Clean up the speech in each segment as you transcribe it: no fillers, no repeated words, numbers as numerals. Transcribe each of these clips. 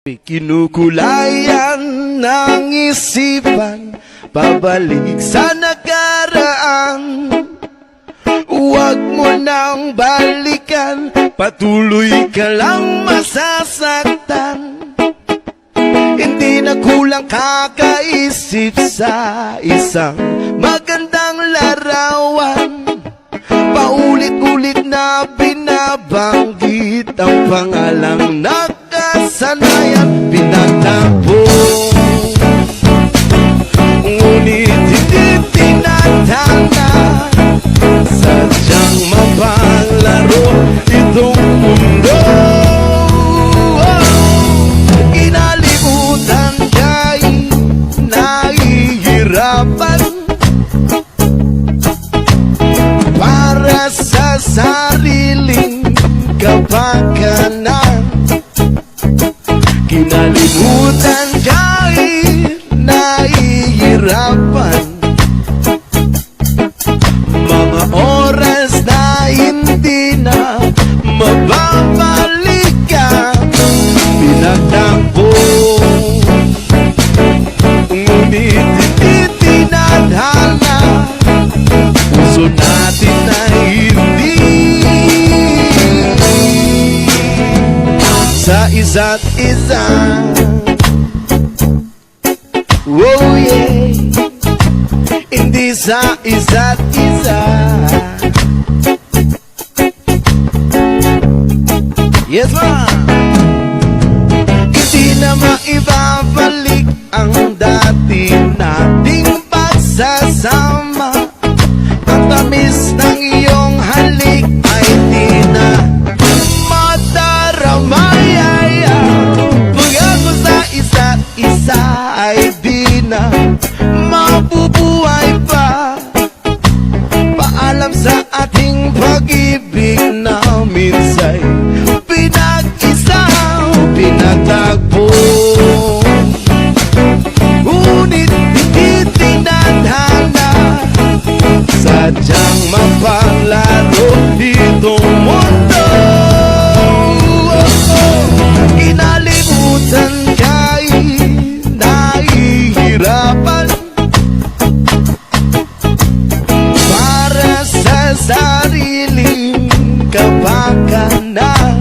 Kinukulayan ng isipan, pabalik sa nakaraan. Huwag mo nang balikan, patuloy ka lang masasaktan. Hindi na kulang kakaisip sa isang magandang larawan. Paulit-ulit na binabanggit ang pangalang nakasanayan. Pinagtapo, ngunit hindi tinatana. Sadyang mapanglaro itong mundo. Inalimutan ka'y nahihirapan para sa sariling kapakanan. Kinalimutan ka'y nahihirapan, mga oras na hindi na mababalikan. Pinagtampo, ngunit hindi tinadhana. Puso natin na hindi sa isa't isa. Oh yeah, hindi sa isa't isa. Yes ma'am. Hindi na maibabalik ang dati nating pagsasama. Ang tamis ng iyong halik ay di na mataramay. Pag-ako sa isa't isa ay di na mabubuhay pa. Paalam sa ating pag-ibig na minsay pinag-isa, pinagtagpo. Ngunit hindi tinadhana, sadyang mapanglaro itong mundo. Kinalimutan ka'y nahihirapan para sa sariling kapakanan.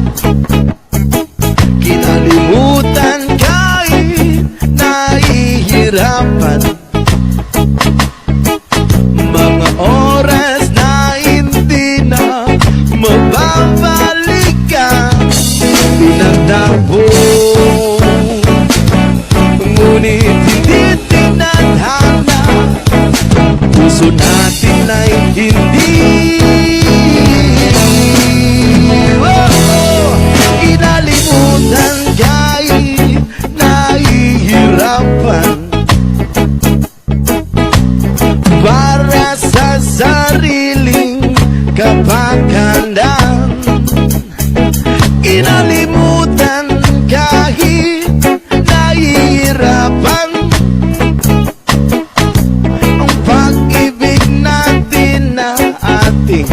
Kinalimutan ka'y nahihirapan, mga oras na hindi na mababalikan. Pinagtapo, ngunit hindi tinadhana. Puso natin ay hindi inalimutan ka'y nahihirapan para sa sariling kapakanan. Inalimutan kahit nahihirapan ang pag-ibig natin na ating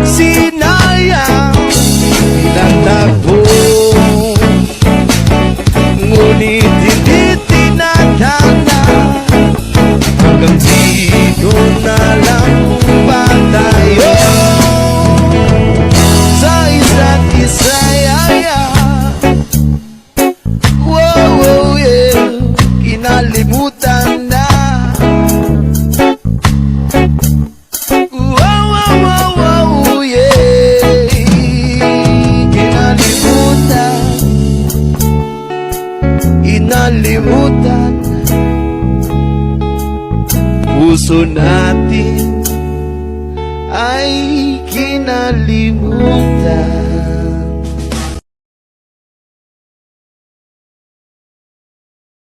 sinayang. Pinagtapo, ngunit hindi tinadhana. Hanggang dito na lang ba tayo sa isa't isa? Wow, wow, yeah. Kinalimutan na. Wow, wow, wow, wow, yeah. Kinalimutan, inalimutan. Puso natin ay kinalimutan.